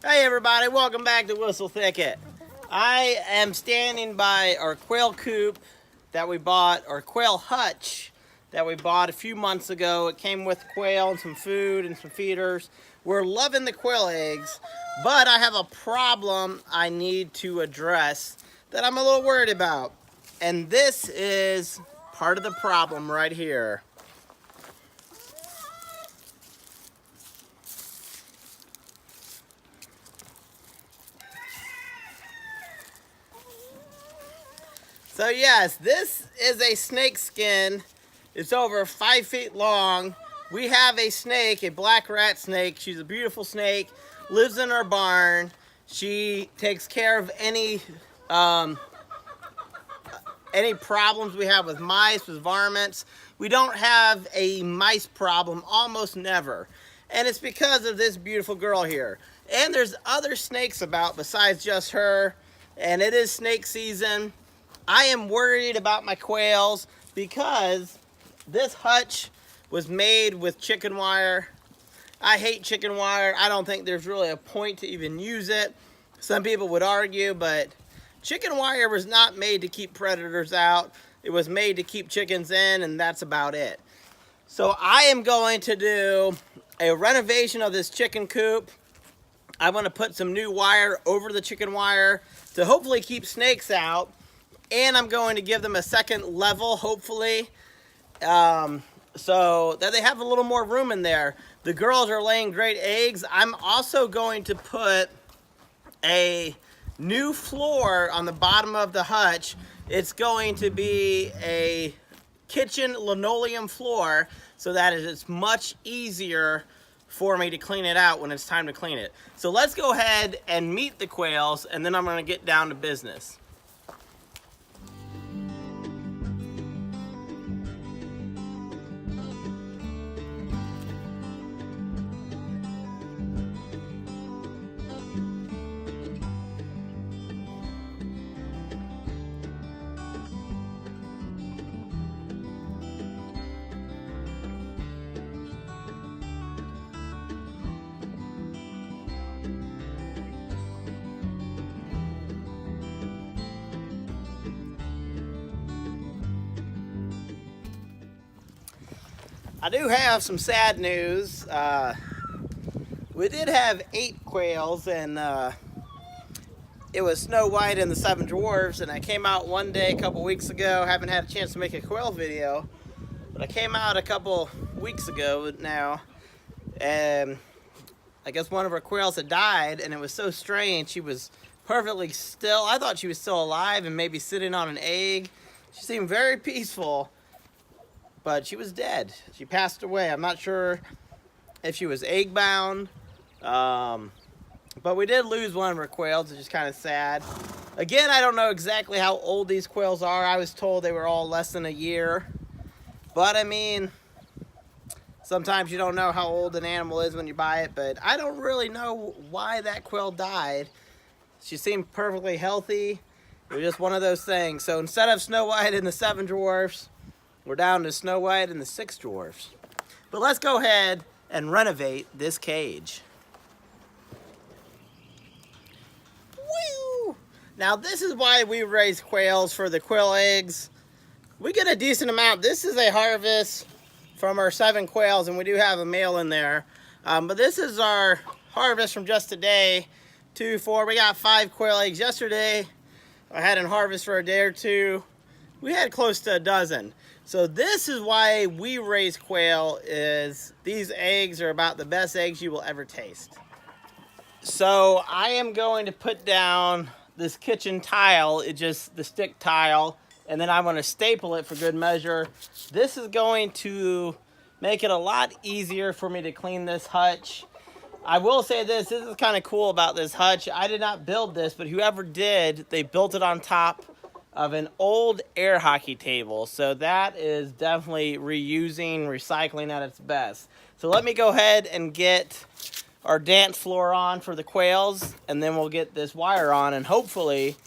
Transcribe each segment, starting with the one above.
Hey everybody, welcome back to Whistle Thicket. I am standing by our quail coop that we bought, our quail hutch that we bought a few months ago. It came with quail and some food and some feeders. We're loving the quail eggs, but I have a problem I need to address that I'm a little worried about. And this is part of the problem right here. So yes, this is a snake skin. It's over 5 feet long. We have a snake, a black rat snake. She's a beautiful snake, lives in our barn. She takes care of any problems we have with mice, with varmints. We don't have a mice problem, almost never. And it's because of this beautiful girl here. And there's other snakes about besides just her. And it is snake season. I am worried about my quails because this hutch was made with chicken wire. I hate chicken wire. I don't think there's really a point to even use it. Some people would argue, but chicken wire was not made to keep predators out. It was made to keep chickens in, and that's about it. So I am going to do a renovation of this chicken coop. I want to put some new wire over the chicken wire to hopefully keep snakes out. And I'm going to give them a second level, hopefully, so that they have a little more room in there. The girls are laying great eggs. I'm also going to put a new floor on the bottom of the hutch. It's going to be a kitchen linoleum floor so that it's much easier for me to clean it out when it's time to clean it. So let's go ahead and meet the quails, and then I'm going to get down to business. I do have some sad news. We did have 8 quails, and it was Snow White and the 7 Dwarfs, and I came out one day a couple weeks ago. Haven't had a chance to make a quail video, but I came out a couple weeks ago now, and I guess one of our quails had died, and it was so strange. She was perfectly still. I thought she was still alive and maybe sitting on an egg. She seemed very peaceful. But she was dead. She passed away. I'm not sure if she was egg bound. But we did lose one of her quails, which is kind of sad. Again, I don't know exactly how old these quails are. I was told they were all less than a year. But I mean, sometimes you don't know how old an animal is when you buy it. But I don't really know why that quail died. She seemed perfectly healthy. It was just one of those things. So instead of Snow White and the 7 Dwarfs, we're down to Snow White and the 6 Dwarfs. But let's go ahead and renovate this cage. Woo! Now this is why we raise quails, for the quail eggs. We get a decent amount. This is a harvest from our 7 quails, and we do have a male in there. But this is our harvest from just today. 2, 4, we got 5 quail eggs yesterday. I had in harvest for a day or two. We had close to a dozen. So this is why we raise quail, is these eggs are about the best eggs you will ever taste. So I am going to put down this kitchen tile, it's just the stick tile, and then I'm going to staple it for good measure. This is going to make it a lot easier for me to clean this hutch. I will say this is kind of cool about this hutch. I did not build this, but whoever did, they built it on top of an old air hockey table. So that is definitely reusing, recycling at its best. So let me go ahead and get our dance floor on for the quails, and then we'll get this wire on, and hopefully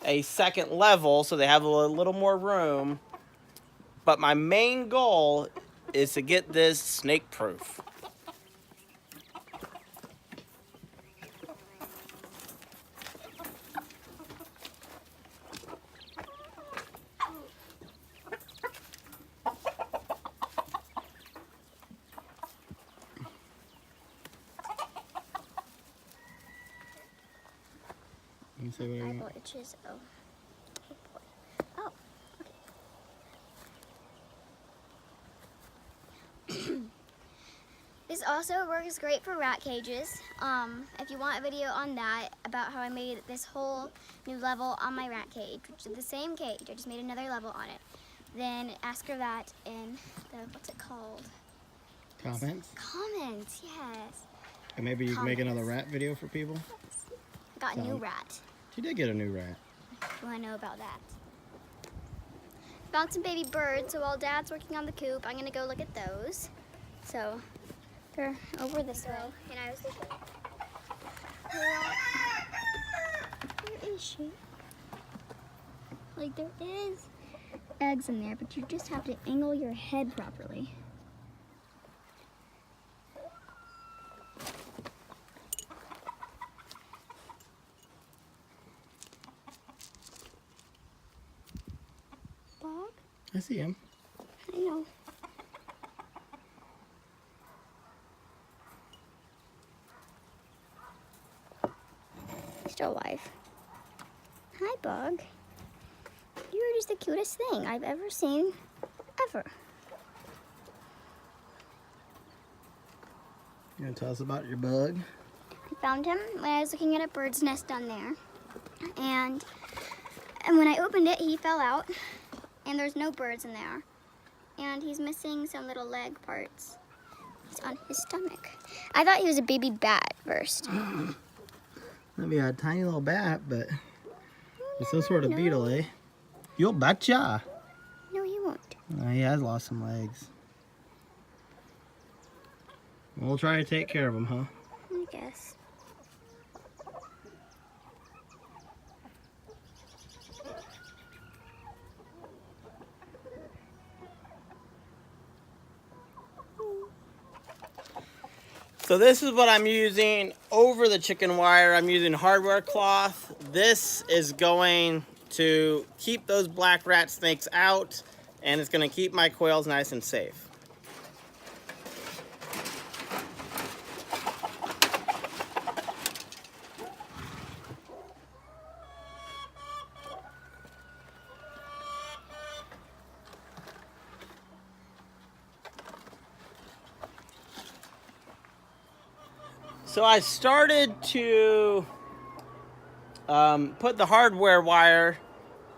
a second level so they have a little more room. But my main goal is to get this snake proof. me say what I eyeball want. itches. Oh. Oh boy. Oh. Okay. This also works great for rat cages. If you want a video on that, about how I made this whole new level on my rat cage, which is the same cage, I just made another level on it, then ask for that in the, what's it called? Comments? Comments, yes. And maybe you can make another rat video for people? I got a new rat. You did get a new rat. You want to know about that? Found some baby birds, so while Dad's working on the coop, I'm going to go look at those. So, they're over this way, and I was looking. Where is she? Like, there is eggs in there, but you just have to angle your head properly. Dog? I see him. I know. Still alive. Hi, Bug. You're just the cutest thing I've ever seen, ever. You gonna tell us about your bug? I found him when I was looking at a bird's nest down there. And when I opened it, he fell out. And there's no birds in there. And he's missing some little leg parts. He's on his stomach. I thought he was a baby bat first. Maybe a tiny little bat, but it's some sort of beetle, eh? You'll betcha. No, he won't. He has lost some legs. We'll try to take care of him, huh? I guess. So this is what I'm using over the chicken wire. I'm using hardware cloth. This is going to keep those black rat snakes out, and it's going to keep my quails nice and safe. So I started to put the hardware wire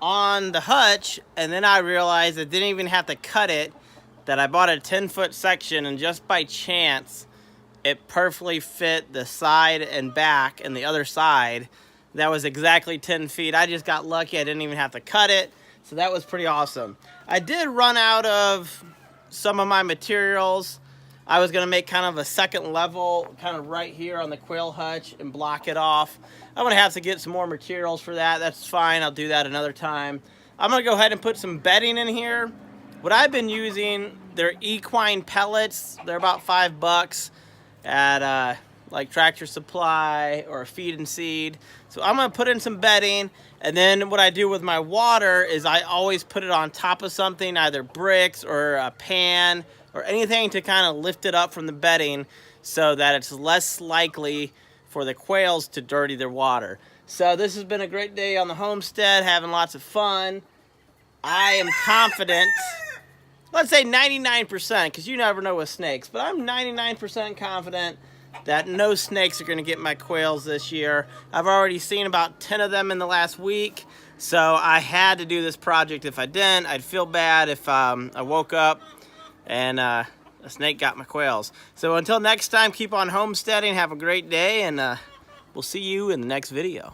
on the hutch, and then I realized I didn't even have to cut it, that I bought a 10-foot section, and just by chance it perfectly fit the side and back and the other side. That was exactly 10 feet. I just got lucky. I didn't even have to cut it, so that was pretty awesome. I did run out of some of my materials. I was gonna make kind of a second level, kind of right here on the quail hutch and block it off. I'm gonna have to get some more materials for that. That's fine, I'll do that another time. I'm gonna go ahead and put some bedding in here. What I've been using, they're equine pellets. They're about $5 at like Tractor Supply or Feed and Seed. So I'm gonna put in some bedding, and then what I do with my water is I always put it on top of something, either bricks or a pan, or anything to kind of lift it up from the bedding so that it's less likely for the quails to dirty their water. So this has been a great day on the homestead, having lots of fun. I am confident, let's say 99%, because you never know with snakes, but I'm 99% confident that no snakes are going to get my quails this year. I've already seen about 10 of them in the last week, so I had to do this project. If I didn't, I'd feel bad if I woke up and a snake got my quails. So until next time, keep on homesteading, have a great day, and we'll see you in the next video.